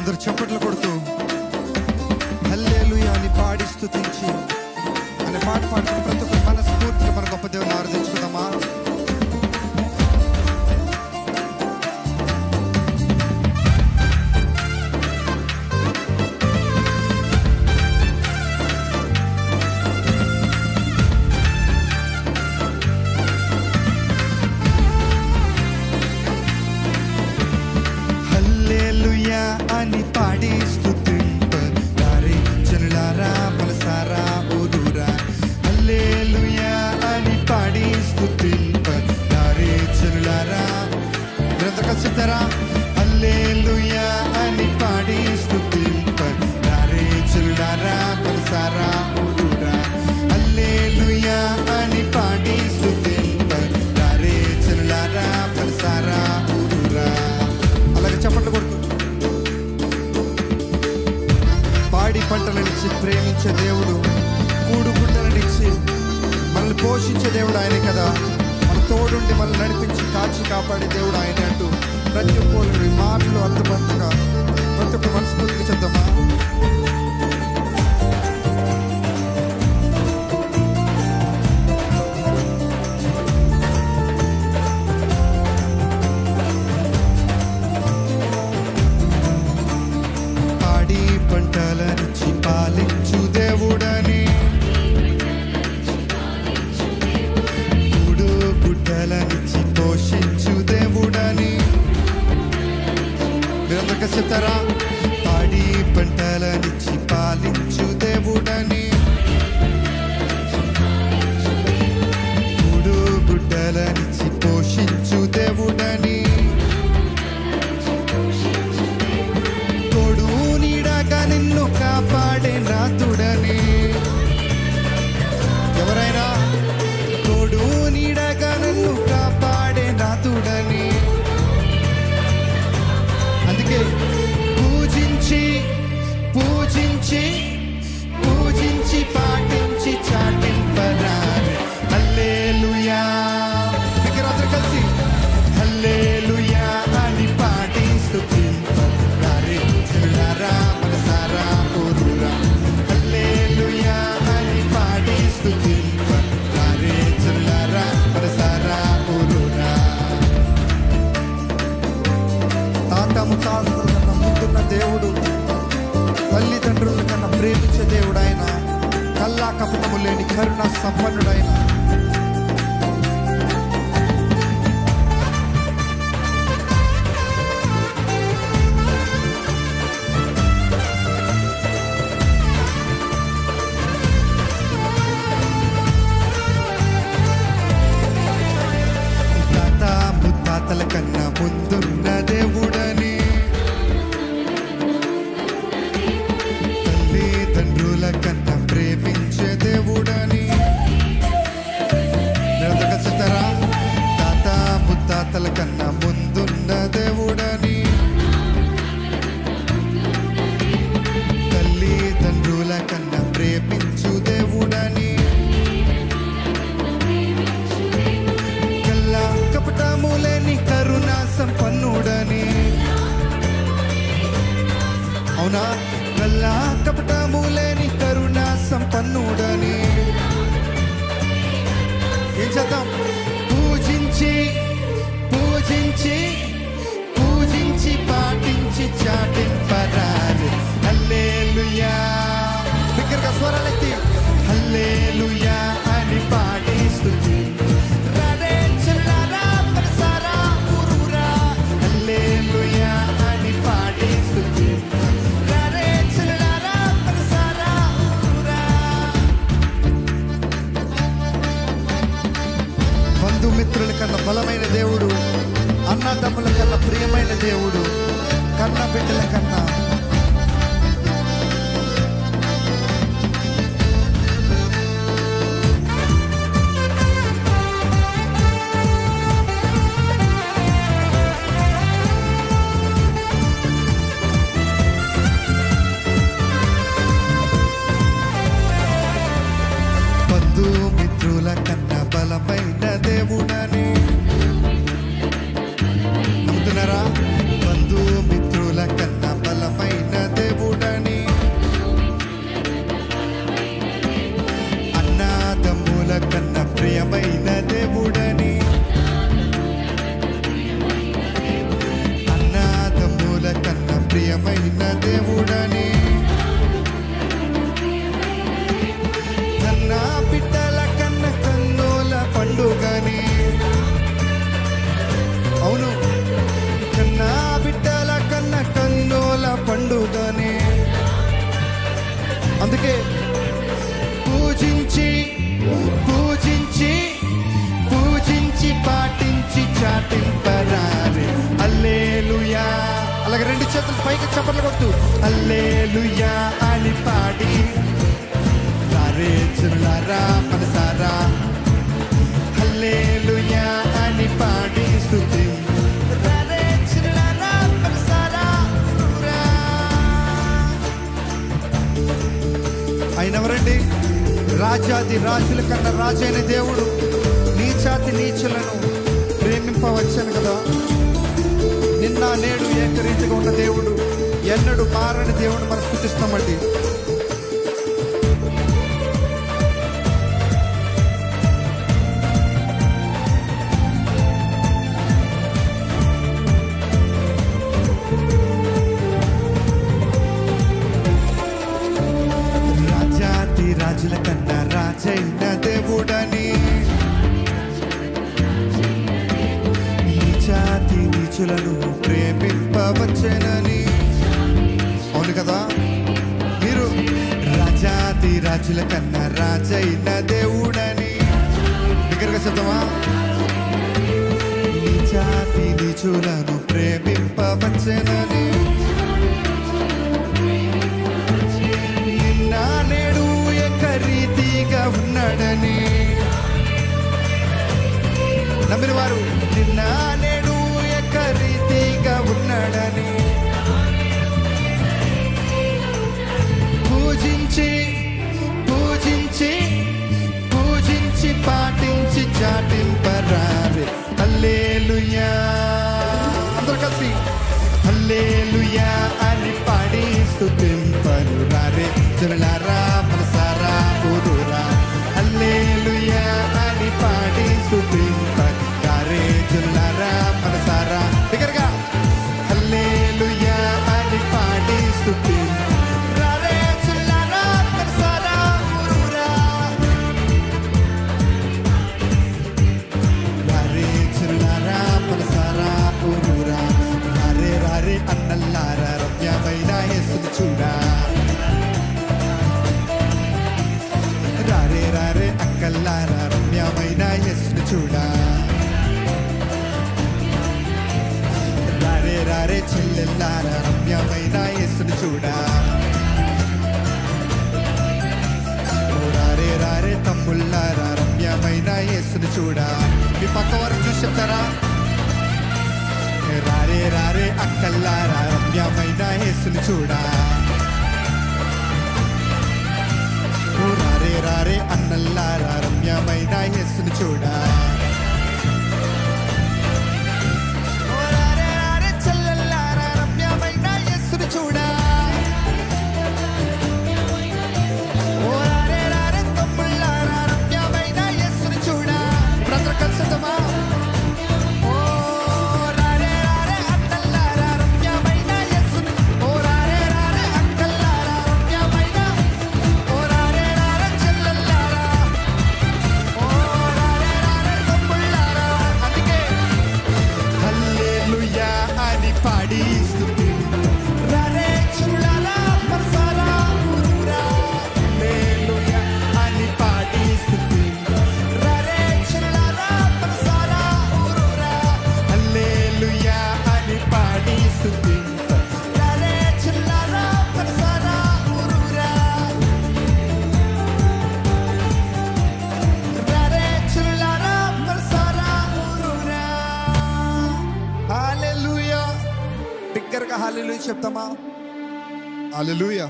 అందరూ చప్పట్లు కొడుతూ హల్లెలూయా అని పాడి స్తుతించి అనే పాట పాడుతున్న ప్రతి ఒక్క మనస్ఫూర్తిగా మన గొప్ప దేవుని ఆరాధించుకుందామా? హల్లెలూయా అని పాడి స్తుతింపదారి జనులారా మనసారా ఊరురా. హల్లెలూయా అని పాడి స్తుతింపదారి జనులారా మీరందరూ కలిసి చెప్తారా? హల్లెలూయా అని పాడి స్తుతింపదారి జనులారా మనసారా ఊరురా. హల్లెలూయా అని పాడి స్తుతింపదారి జనులారా మనసారా ఊరురా. అలాగే చప్పట్లు కొడుతూ పాడి పంటలనిచ్చి ప్రేమించే దేవుడు, కూడు గుడ్డలనిచ్చి మనల్ని పోషించే దేవుడు ఆయనే కదా. మన తోడుండి మనల్ని నడిపించి కాచి కాపాడే దేవుడు ఆయనే అంటూ ప్రతి ఒక్కరి మాటలు అర్థవంతంగా ప్రతి ఒక్క మనస్ఫూర్తిగా చెప్తామా? పంటలనిచ్చి పాలించు దేవుడని, కూడు గుడ్డలనిచ్చి పోషించు దేవుడని మీరందరికీ చెప్తారా? పాడి పంటలనిచ్చి పాలించు దేవుడని, కూడు గుడ్డలనిచ్చి పోషించు దేవుడని, నిన్ను కాపాడే నాథుడని. ఎవరైనా తోడు నీడగా నన్ను కాపాడే నాథుడని. అందుకే పూజించి పూజించి పూజించి పాటించి చాటింపరాని హల్లెలూయా. దగ్గర అందరూ కలిసి హల్లెలూయా అని పాటి స్తుతింపరాని జనులారా మనసారా ఊరురా. హల్లెలూయా అని పాడి స్తుతింపరాని జనులారా మనసారా ఊరురా. తాత ముత్తాతల కన్నా ముందున్న దేవుడు, తల్లిదండ్రుల కన్నా ప్రేమించే దేవుడు ఆయన. కల్లా కపటము లేని కరుణ సంపన్నుడైన ముత్తాతల కన్నా ముందున్న దేవుడని, తల్లిదండ్రుల కన్నా ప్రేమించే దేవుడని చెప్తారా? తాత ముత్తాతల కన్నా ముందున్న దేవుడని, తల్లిదండ్రుల కన్నా ప్రేమించు దేవుడని, కపటములేని కరుణా సంపన్నుడని. అవునా? కల్లా కపటములేని కరుణా సంపన్నుడని. ఏం చేద్దాం? పూజించి పూజించి పూజించి పాటించి చాటింపరాని హల్లెలూయా. దగ్గరగా స్వరాలెత్తి హల్లెలూయా అని పాడి స్తుతి బంధుమిత్రుల కన్నా బలమైన దేవుడు, అన్నదమ్ముల కన్నా ప్రియమైన దేవుడు, కన్న బిడ్డల కన్నా బంధుమిత్రుల కన్నా బలమైన దేవుడని. నమ్ముతున్నారా? బంధుమిత్రుల కన్నా చాటింపరారే. హల్లెలూయా. అలాగే రెండు చేతులు పైకి చప్పట్లు కొట్టు. హల్లెలూయా అని పాడి రారే జనులారా మనసారా. హల్లెలూయా అని పాడి స్తుతి రారే జనులారా మనసారా. అయినవరండి రాజాది రాజుల కన్నా రాజైన దేవుడు నీచాతి నీచులను ప్రేమింపవచ్చాను కదా. నిన్న నేడు ఏకరీతిగా ఉన్న దేవుడు, ఎన్నడూ మారని దేవుడు మనం స్తుతిస్తామండి. రాజాతి రాజుల కన్నా రాజైన దేవుడని, నీచాతి నీచులను ప్రేమింపవచ్చెనని. అవును కదా. మీరు రాజాతి రాజుల కన్నా రాజైన దేవుడని దగ్గరగా చెప్తామా. నీచాతి నీచులను ప్రేమింపవచ్చెనని, నిన్న నేడు ఏకరీతిగా ఉన్నాడని. నమ్మిన వారు నిన్న నేడు ఏకరీతిగా ఉన్నాడని పూజించి పూజించి పూజించి పాటించి చాటింపరారే. హల్లెలూయా. అందరూ కలిసి హల్లెలూయా అని పాడి స్తుతింపను రారే జనులారా మనసారా ఊరురా. హల్లెలూయా అని పాడి స్తుతింపను రారే జనులారా మనసారా. దగ్గరగా హల్లెలూయా అని పాడి స్తుతింపను రారే జనులారా మనసారా ఊరురా. రారే జనులారా మనసారా ఊరురా. రారే రారే అన్నల్లారా రమ్యమైన యేసుని చూడా. రారే రారే అక్కల్లారా రమ్యమైన యేసుని చూడా. రారే రారే చెల్లెల్లారా రమ్యమైన యేసుని చూడా. రారే రారే తమ్ముళ్ళారా రమ్యమైన యేసుని చూడా. మీ పక్క వారు చూసి చెప్తారా. రారే రారే అక్కల్లారా రమ్యమైన యేసుని చూడా. రారే రారే అన్నల్లారా రమ్యమైన యేసుని చూడా. రారే రారే చెల్లెల్లారా రమ్యమైన యేసుని చూడా. రారే రారే తమ్ముళ్ళారా రమ్యమైన యేసుని చూడా. బ్రదర్ కలిసిద్దామా. హల్లెలూయా చెప్తామా. హల్లెలూయా.